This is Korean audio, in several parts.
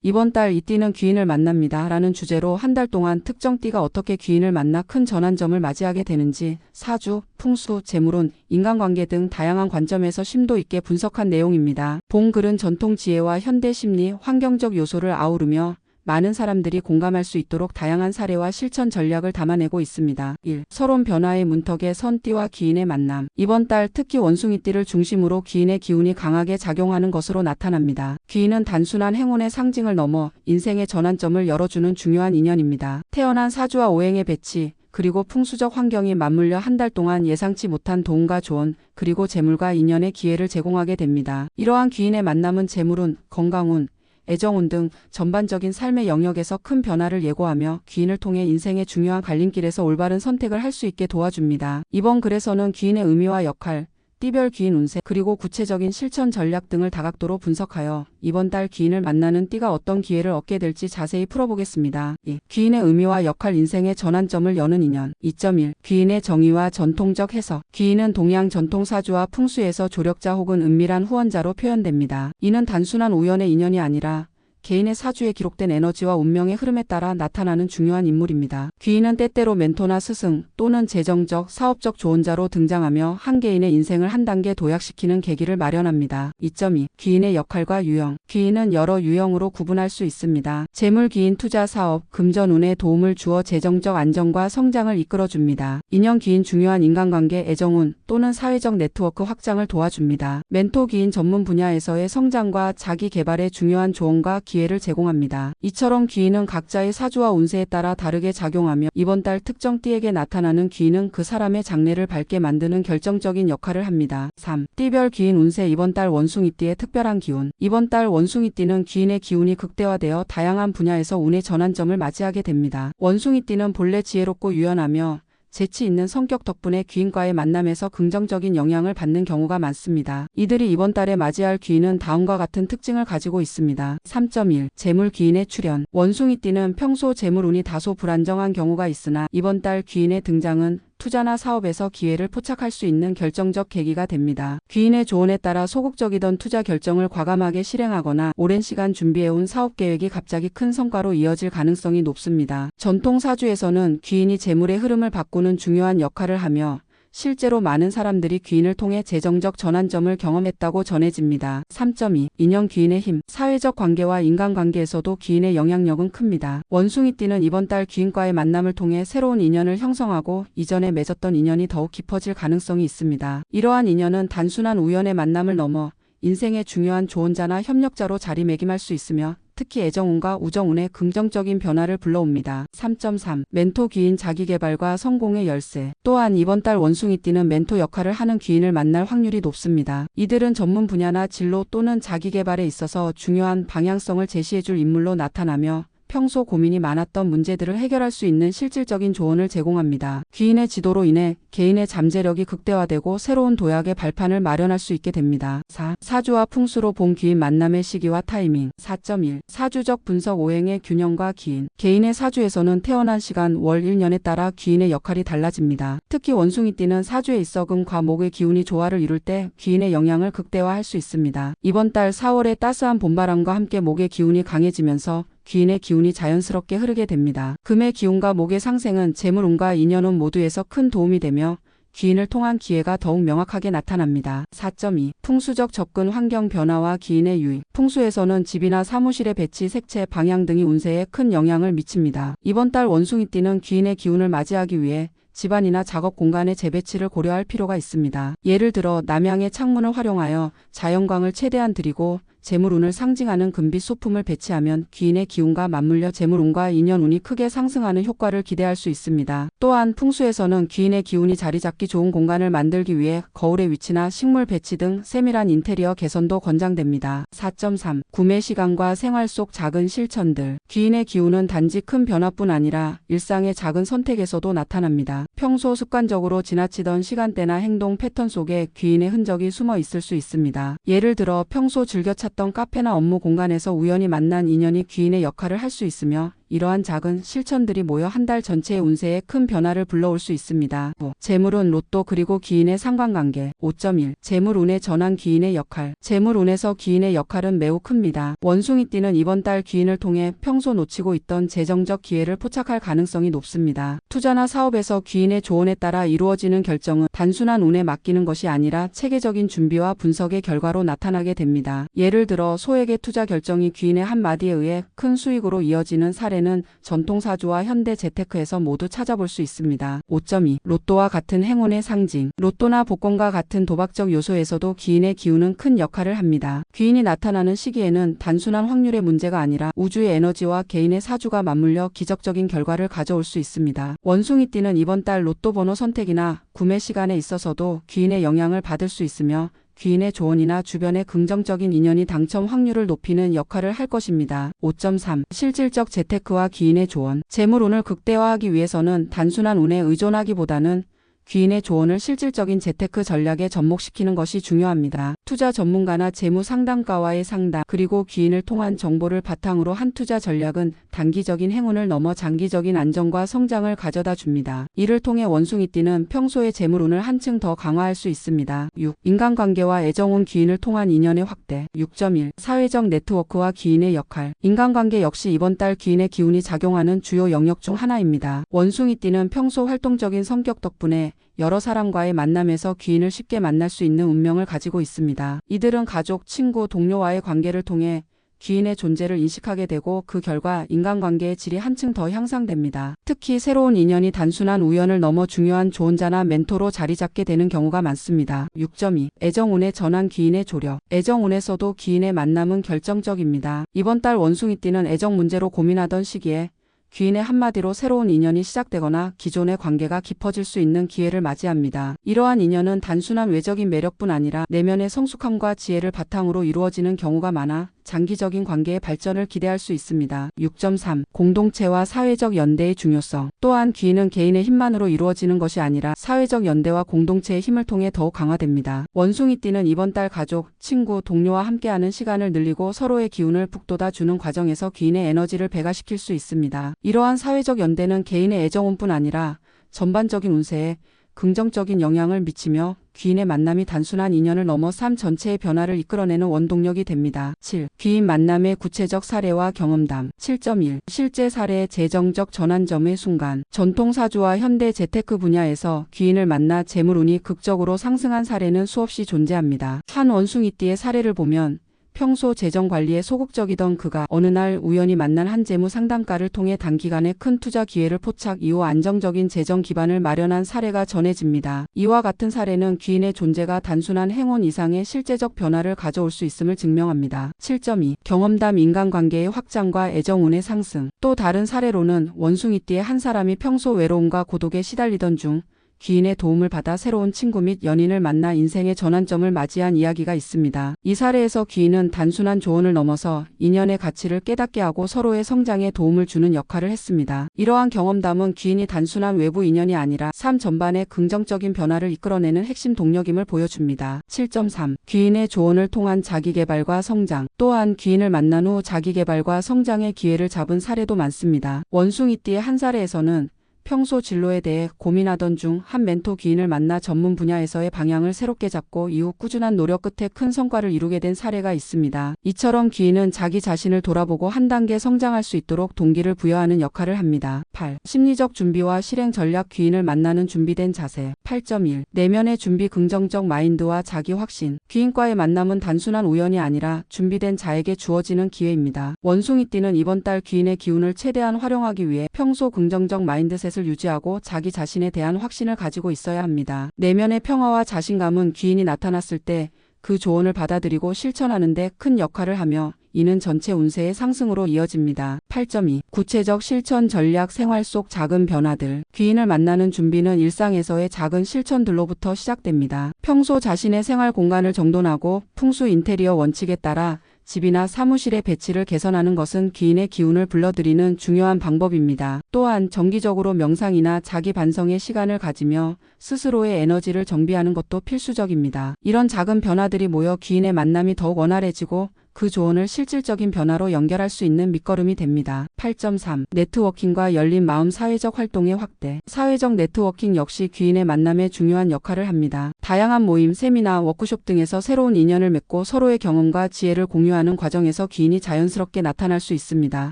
이번 달 이 띠는 귀인을 만납니다. 라는 주제로 한 달 동안 특정 띠가 어떻게 귀인을 만나 큰 전환점을 맞이하게 되는지 사주, 풍수, 재물운, 인간관계 등 다양한 관점에서 심도 있게 분석한 내용입니다. 본 글은 전통 지혜와 현대 심리, 환경적 요소를 아우르며 많은 사람들이 공감할 수 있도록 다양한 사례와 실천 전략을 담아내고 있습니다. 1. 서론 변화의 문턱에 선 띠와 귀인의 만남. 이번 달 특히 원숭이띠를 중심으로 귀인의 기운이 강하게 작용하는 것으로 나타납니다. 귀인은 단순한 행운의 상징을 넘어 인생의 전환점을 열어주는 중요한 인연입니다. 태어난 사주와 오행의 배치, 그리고 풍수적 환경이 맞물려 한 달 동안 예상치 못한 도움과 조언, 그리고 재물과 인연의 기회를 제공하게 됩니다. 이러한 귀인의 만남은 재물운, 건강운, 애정운 등 전반적인 삶의 영역에서 큰 변화를 예고하며 귀인을 통해 인생의 중요한 갈림길에서 올바른 선택을 할 수 있게 도와줍니다. 이번 글에서는 귀인의 의미와 역할, 띠별 귀인 운세, 그리고 구체적인 실천 전략 등을 다각도로 분석하여 이번 달 귀인을 만나는 띠가 어떤 기회를 얻게 될지 자세히 풀어보겠습니다. 2. 귀인의 의미와 역할, 인생의 전환점을 여는 인연. 2.1. 귀인의 정의와 전통적 해석. 귀인은 동양 전통 사주와 풍수에서 조력자 혹은 은밀한 후원자로 표현됩니다. 이는 단순한 우연의 인연이 아니라 개인의 사주에 기록된 에너지와 운명의 흐름에 따라 나타나는 중요한 인물입니다. 귀인은 때때로 멘토나 스승 또는 재정적, 사업적 조언자로 등장하며 한 개인의 인생을 한 단계 도약시키는 계기를 마련합니다. 2.2. 귀인의 역할과 유형. 귀인은 여러 유형으로 구분할 수 있습니다. 재물 귀인, 투자, 사업, 금전운에 도움을 주어 재정적 안정과 성장을 이끌어줍니다. 인연 귀인, 중요한 인간관계, 애정운 또는 사회적 네트워크 확장을 도와줍니다. 멘토 귀인, 전문 분야에서의 성장과 자기 개발에 중요한 조언과 기회를 제공합니다. 이처럼 귀인은 각자의 사주와 운세에 따라 다르게 작용하며 이번 달 특정 띠에게 나타나는 귀인은 그 사람의 장래를 밝게 만드는 결정적인 역할을 합니다. 3. 띠별 귀인 운세. 이번 달 원숭이띠의 특별한 기운. 이번 달 원숭이띠는 귀인의 기운이 극대화되어 다양한 분야에서 운의 전환점을 맞이하게 됩니다. 원숭이띠는 본래 지혜롭고 유연하며 재치 있는 성격 덕분에 귀인과의 만남에서 긍정적인 영향을 받는 경우가 많습니다. 이들이 이번 달에 맞이할 귀인은 다음과 같은 특징을 가지고 있습니다. 3.1. 재물 귀인의 출현. 원숭이띠는 평소 재물운이 다소 불안정한 경우가 있으나 이번 달 귀인의 등장은 투자나 사업에서 기회를 포착할 수 있는 결정적 계기가 됩니다. 귀인의 조언에 따라 소극적이던 투자 결정을 과감하게 실행하거나 오랜 시간 준비해온 사업 계획이 갑자기 큰 성과로 이어질 가능성이 높습니다. 전통 사주에서는 귀인이 재물의 흐름을 바꾸는 중요한 역할을 하며 실제로 많은 사람들이 귀인을 통해 재정적 전환점을 경험했다고 전해집니다. 3.2. 인연 귀인의 힘. 사회적 관계와 인간관계에서도 귀인의 영향력은 큽니다. 원숭이띠는 이번 달 귀인과의 만남을 통해 새로운 인연을 형성하고 이전에 맺었던 인연이 더욱 깊어질 가능성이 있습니다. 이러한 인연은 단순한 우연의 만남을 넘어 인생의 중요한 조언자나 협력자로 자리매김할 수 있으며 특히 애정운과 우정운의 긍정적인 변화를 불러옵니다. 3.3. 멘토 귀인, 자기개발과 성공의 열쇠. 또한 이번 달 원숭이띠는 멘토 역할을 하는 귀인을 만날 확률이 높습니다. 이들은 전문 분야나 진로 또는 자기개발에 있어서 중요한 방향성을 제시해줄 인물로 나타나며 평소 고민이 많았던 문제들을 해결할 수 있는 실질적인 조언을 제공합니다. 귀인의 지도로 인해 개인의 잠재력이 극대화되고 새로운 도약의 발판을 마련할 수 있게 됩니다. 4. 사주와 풍수로 본 귀인 만남의 시기와 타이밍. 4.1. 사주적 분석. 오행의 균형과 귀인. 개인의 사주에서는 태어난 시간, 월, 일년에 따라 귀인의 역할이 달라집니다. 특히 원숭이띠는 사주에 있어 금과 목의 기운이 조화를 이룰 때 귀인의 영향을 극대화할 수 있습니다. 이번 달 4월에 따스한 봄바람과 함께 목의 기운이 강해지면서 귀인의 기운이 자연스럽게 흐르게 됩니다. 금의 기운과 목의 상생은 재물운과 인연운 모두에서 큰 도움이 되며 귀인을 통한 기회가 더욱 명확하게 나타납니다. 4.2. 풍수적 접근, 환경 변화와 귀인의 유익. 풍수에서는 집이나 사무실의 배치, 색채, 방향 등이 운세에 큰 영향을 미칩니다. 이번 달 원숭이띠는 귀인의 기운을 맞이하기 위해 집안이나 작업 공간의 재배치를 고려할 필요가 있습니다. 예를 들어 남향의 창문을 활용하여 자연광을 최대한 들이고 재물운을 상징하는 금빛 소품을 배치하면 귀인의 기운과 맞물려 재물운과 인연운이 크게 상승하는 효과를 기대할 수 있습니다. 또한 풍수에서는 귀인의 기운이 자리 잡기 좋은 공간을 만들기 위해 거울의 위치나 식물 배치 등 세밀한 인테리어 개선도 권장됩니다. 4.3. 구매 시간과 생활 속 작은 실천들. 귀인의 기운은 단지 큰 변화뿐 아니라 일상의 작은 선택에서도 나타납니다. 평소 습관적으로 지나치던 시간대나 행동 패턴 속에 귀인의 흔적이 숨어 있을 수 있습니다. 예를 들어 평소 즐겨 찾던 카페나 업무 공간에서 우연히 만난 인연이 귀인의 역할을 할 수 있으며 이러한 작은 실천들이 모여 한 달 전체의 운세에 큰 변화를 불러올 수 있습니다. 재물운, 로또 그리고 기인의 상관관계. 5.1. 재물운의 전환. 기인의 역할. 재물운에서 기인의 역할은 매우 큽니다. 원숭이띠는 이번 달 기인을 통해 평소 놓치고 있던 재정적 기회를 포착할 가능성이 높습니다. 투자나 사업에서 기인의 조언에 따라 이루어지는 결정은 단순한 운에 맡기는 것이 아니라 체계적인 준비와 분석의 결과로 나타나게 됩니다. 예를 들어 소액의 투자 결정이 기인의 한마디에 의해 큰 수익으로 이어지는 사례는 전통사주와 현대 재테크에서 모두 찾아볼 수 있습니다. 5.2. 로또와 같은 행운의 상징. 로또나 복권과 같은 도박적 요소에서도 기인의 기운은 큰 역할을 합니다. 기인이 나타나는 시기에는 단순한 확률의 문제가 아니라 우주의 에너지와 개인의 사주가 맞물려 기적적인 결과를 가져올 수 있습니다. 원숭이띠는 이번 달 로또 번호 선택이나 구매 시간에 있어서도 기인의 영향을 받을 수 있으며 기인의 조언이나 주변의 긍정적인 인연이 당첨 확률을 높이는 역할을 할 것입니다. 5.3. 실질적 재테크와 기인의 조언. 재물운을 극대화하기 위해서는 단순한 운에 의존하기보다는 기인의 조언을 실질적인 재테크 전략에 접목시키는 것이 중요합니다. 투자 전문가나 재무 상담가와의 상담, 그리고 기인을 통한 정보를 바탕으로 한 투자 전략은 단기적인 행운을 넘어 장기적인 안정과 성장을 가져다 줍니다. 이를 통해 원숭이띠는 평소의 재물운을 한층 더 강화할 수 있습니다. 6. 인간관계와 애정운. 기인을 통한 인연의 확대. 6.1. 사회적 네트워크와 기인의 역할. 인간관계 역시 이번 달 기인의 기운이 작용하는 주요 영역 중 하나입니다. 원숭이띠는 평소 활동적인 성격 덕분에 여러 사람과의 만남에서 기인을 쉽게 만날 수 있는 운명을 가지고 있습니다. 이들은 가족, 친구, 동료와의 관계를 통해 기인의 존재를 인식하게 되고 그 결과 인간관계의 질이 한층 더 향상됩니다. 특히 새로운 인연이 단순한 우연을 넘어 중요한 조언자나 멘토로 자리 잡게 되는 경우가 많습니다. 6.2. 애정운의 전환. 기인의 조력. 애정운에서도 기인의 만남은 결정적입니다. 이번 달 원숭이띠는 애정 문제로 고민하던 시기에 기인의 한마디로 새로운 인연이 시작되거나 기존의 관계가 깊어질 수 있는 기회를 맞이합니다. 이러한 인연은 단순한 외적인 매력뿐 아니라 내면의 성숙함과 지혜를 바탕으로 이루어지는 경우가 많아 장기적인 관계의 발전을 기대할 수 있습니다. 6.3. 공동체와 사회적 연대의 중요성. 또한 기인은 개인의 힘만으로 이루어지는 것이 아니라 사회적 연대와 공동체의 힘을 통해 더욱 강화됩니다. 원숭이띠는 이번 달 가족, 친구, 동료와 함께하는 시간을 늘리고 서로의 기운을 북돋아주는 과정에서 기인의 에너지를 배가시킬 수 있습니다. 이러한 사회적 연대는 개인의 애정운뿐 아니라 전반적인 운세에 긍정적인 영향을 미치며 기인의 만남이 단순한 인연을 넘어 삶 전체의 변화를 이끌어내는 원동력이 됩니다. 7. 기인 만남의 구체적 사례와 경험담. 7.1. 실제 사례의 재정적 전환점의 순간. 전통사주와 현대 재테크 분야에서 기인을 만나 재물운이 극적으로 상승한 사례는 수없이 존재합니다. 한 원숭이띠의 사례를 보면 평소 재정 관리에 소극적이던 그가 어느 날 우연히 만난 한 재무 상담가를 통해 단기간에 큰 투자 기회를 포착 이후 안정적인 재정 기반을 마련한 사례가 전해집니다. 이와 같은 사례는 기인의 존재가 단순한 행운 이상의 실제적 변화를 가져올 수 있음을 증명합니다. 7.2. 경험담. 인간관계의 확장과 애정운의 상승. 또 다른 사례로는 원숭이띠의 한 사람이 평소 외로움과 고독에 시달리던 중 기인의 도움을 받아 새로운 친구 및 연인을 만나 인생의 전환점을 맞이한 이야기가 있습니다. 이 사례에서 기인은 단순한 조언을 넘어서 인연의 가치를 깨닫게 하고 서로의 성장에 도움을 주는 역할을 했습니다. 이러한 경험담은 기인이 단순한 외부 인연이 아니라 삶 전반에 긍정적인 변화를 이끌어내는 핵심 동력임을 보여줍니다. 7.3. 기인의 조언을 통한 자기개발과 성장. 또한 기인을 만난 후 자기개발과 성장의 기회를 잡은 사례도 많습니다. 원숭이띠의 한 사례에서는 평소 진로에 대해 고민하던 중 한 멘토 기인을 만나 전문 분야에서의 방향을 새롭게 잡고 이후 꾸준한 노력 끝에 큰 성과를 이루게 된 사례가 있습니다. 이처럼 기인은 자기 자신을 돌아보고 한 단계 성장할 수 있도록 동기를 부여하는 역할을 합니다. 8. 심리적 준비와 실행 전략. 기인을 만나는 준비된 자세. 8.1. 내면의 준비. 긍정적 마인드와 자기 확신. 기인과의 만남은 단순한 우연이 아니라 준비된 자에게 주어지는 기회입니다. 원숭이띠는 이번 달 기인의 기운을 최대한 활용하기 위해 평소 긍정적 마인드셋 을 유지하고 자기 자신에 대한 확신을 가지고 있어야 합니다. 내면의 평화와 자신감은 기인이 나타났을 때 그 조언을 받아들이고 실천하는 데 큰 역할을 하며 이는 전체 운세의 상승으로 이어집니다. 8.2. 구체적 실천 전략. 생활 속 작은 변화들. 기인을 만나는 준비는 일상에서의 작은 실천들로부터 시작됩니다. 평소 자신의 생활 공간을 정돈하고 풍수 인테리어 원칙에 따라 집이나 사무실의 배치를 개선하는 것은 기인의 기운을 불러들이는 중요한 방법입니다. 또한 정기적으로 명상이나 자기 반성의 시간을 가지며 스스로의 에너지를 정비하는 것도 필수적입니다. 이런 작은 변화들이 모여 기인의 만남이 더욱 원활해지고 그 조언을 실질적인 변화로 연결할 수 있는 밑거름이 됩니다. 8.3. 네트워킹과 열린 마음 사회적 활동의 확대. 사회적 네트워킹 역시 귀인의 만남에 중요한 역할을 합니다. 다양한 모임, 세미나, 워크숍 등에서 새로운 인연을 맺고 서로의 경험과 지혜를 공유하는 과정에서 귀인이 자연스럽게 나타날 수 있습니다.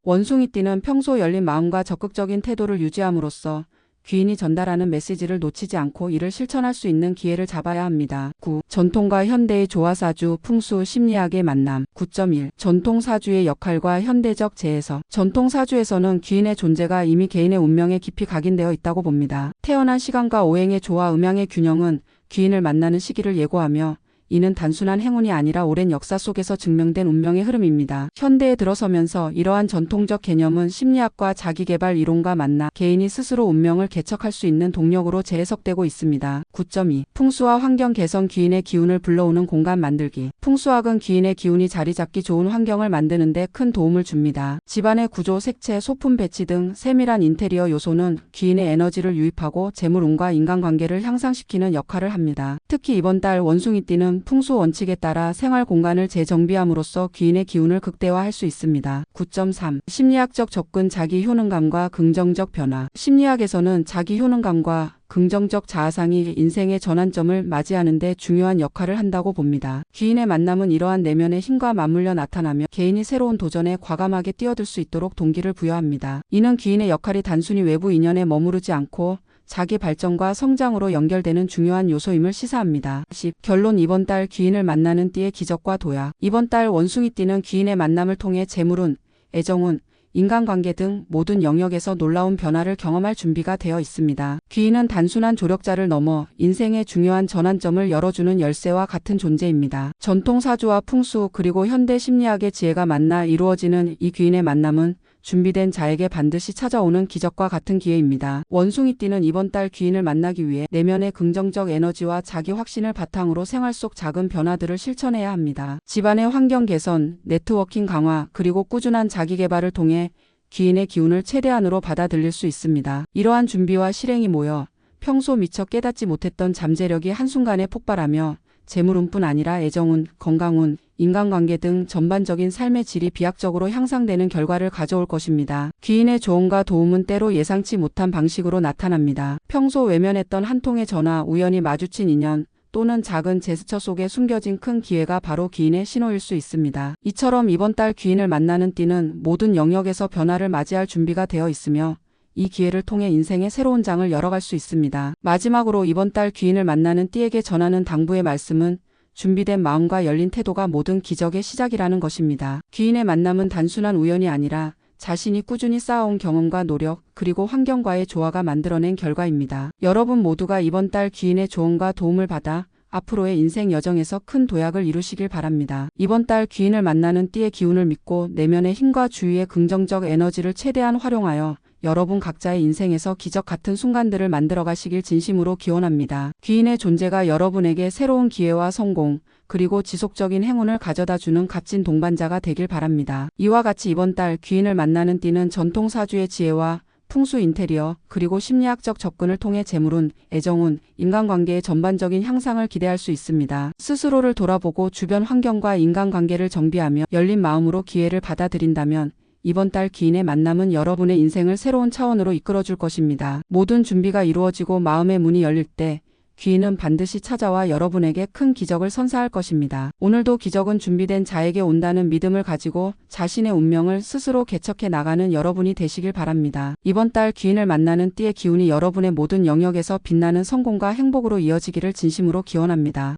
원숭이띠는 평소 열린 마음과 적극적인 태도를 유지함으로써 귀인이 전달하는 메시지를 놓치지 않고 이를 실천할 수 있는 기회를 잡아야 합니다. 9. 전통과 현대의 조화사주, 풍수, 심리학의 만남. 9.1. 전통사주의 역할과 현대적 재해석. 전통사주에서는 귀인의 존재가 이미 개인의 운명에 깊이 각인되어 있다고 봅니다. 태어난 시간과 오행의 조화, 음양의 균형은 귀인을 만나는 시기를 예고하며 이는 단순한 행운이 아니라 오랜 역사 속에서 증명된 운명의 흐름입니다. 현대에 들어서면서 이러한 전통적 개념은 심리학과 자기개발 이론과 만나 개인이 스스로 운명을 개척할 수 있는 동력으로 재해석되고 있습니다. 9.2. 풍수와 환경 개선 귀인의 기운을 불러오는 공간 만들기. 풍수학은 귀인의 기운이 자리 잡기 좋은 환경을 만드는 데 큰 도움을 줍니다. 집안의 구조, 색채, 소품 배치 등 세밀한 인테리어 요소는 귀인의 에너지를 유입하고 재물운과 인간관계를 향상시키는 역할을 합니다. 특히 이번 달 원숭이띠는 풍수 원칙에 따라 생활 공간을 재정비함으로써 귀인의 기운을 극대화할 수 있습니다. 9.3. 심리학적 접근 자기 효능감과 긍정적 변화. 심리학에서는 자기 효능감과 긍정적 자아상이 인생의 전환점을 맞이하는 데 중요한 역할을 한다고 봅니다. 귀인의 만남은 이러한 내면의 힘과 맞물려 나타나며 개인이 새로운 도전에 과감하게 뛰어들 수 있도록 동기를 부여합니다. 이는 귀인의 역할이 단순히 외부 인연에 머무르지 않고 자기 발전과 성장으로 연결되는 중요한 요소임을 시사합니다. 10. 결론. 이번 달 귀인을 만나는 띠의 기적과 도약. 이번 달 원숭이띠는 귀인의 만남을 통해 재물운, 애정운, 인간관계 등 모든 영역에서 놀라운 변화를 경험할 준비가 되어 있습니다. 귀인은 단순한 조력자를 넘어 인생의 중요한 전환점을 열어주는 열쇠와 같은 존재입니다. 전통사주와 풍수 그리고 현대 심리학의 지혜가 만나 이루어지는 이 귀인의 만남은 준비된 자에게 반드시 찾아오는 기적과 같은 기회입니다. 원숭이띠는 이번 달 귀인을 만나기 위해 내면의 긍정적 에너지와 자기 확신을 바탕으로 생활 속 작은 변화들을 실천해야 합니다. 집안의 환경 개선, 네트워킹 강화, 그리고 꾸준한 자기 개발을 통해 귀인의 기운을 최대한으로 받아들일 수 있습니다. 이러한 준비와 실행이 모여 평소 미처 깨닫지 못했던 잠재력이 한순간에 폭발하며 재물운뿐 아니라 애정운, 건강운, 인간관계 등 전반적인 삶의 질이 비약적으로 향상되는 결과를 가져올 것입니다. 귀인의 조언과 도움은 때로 예상치 못한 방식으로 나타납니다. 평소 외면했던 한 통의 전화, 우연히 마주친 인연, 또는 작은 제스처 속에 숨겨진 큰 기회가 바로 귀인의 신호일 수 있습니다. 이처럼 이번 달 귀인을 만나는 띠는 모든 영역에서 변화를 맞이할 준비가 되어 있으며 이 기회를 통해 인생의 새로운 장을 열어갈 수 있습니다. 마지막으로 이번 달 귀인을 만나는 띠에게 전하는 당부의 말씀은 준비된 마음과 열린 태도가 모든 기적의 시작이라는 것입니다. 귀인의 만남은 단순한 우연이 아니라 자신이 꾸준히 쌓아온 경험과 노력, 그리고 환경과의 조화가 만들어낸 결과입니다. 여러분 모두가 이번 달 귀인의 조언과 도움을 받아 앞으로의 인생 여정에서 큰 도약을 이루시길 바랍니다. 이번 달 귀인을 만나는 띠의 기운을 믿고 내면의 힘과 주위의 긍정적 에너지를 최대한 활용하여 여러분 각자의 인생에서 기적 같은 순간들을 만들어 가시길 진심으로 기원합니다. 귀인의 존재가 여러분에게 새로운 기회와 성공, 그리고 지속적인 행운을 가져다주는 값진 동반자가 되길 바랍니다. 이와 같이 이번 달 귀인을 만나는 띠는 전통사주의 지혜와 풍수 인테리어, 그리고 심리학적 접근을 통해 재물운, 애정운, 인간관계의 전반적인 향상을 기대할 수 있습니다. 스스로를 돌아보고 주변 환경과 인간관계를 정비하며 열린 마음으로 기회를 받아들인다면 이번 달 귀인의 만남은 여러분의 인생을 새로운 차원으로 이끌어줄 것입니다. 모든 준비가 이루어지고 마음의 문이 열릴 때 귀인은 반드시 찾아와 여러분에게 큰 기적을 선사할 것입니다. 오늘도 기적은 준비된 자에게 온다는 믿음을 가지고 자신의 운명을 스스로 개척해 나가는 여러분이 되시길 바랍니다. 이번 달 귀인을 만나는 띠의 기운이 여러분의 모든 영역에서 빛나는 성공과 행복으로 이어지기를 진심으로 기원합니다.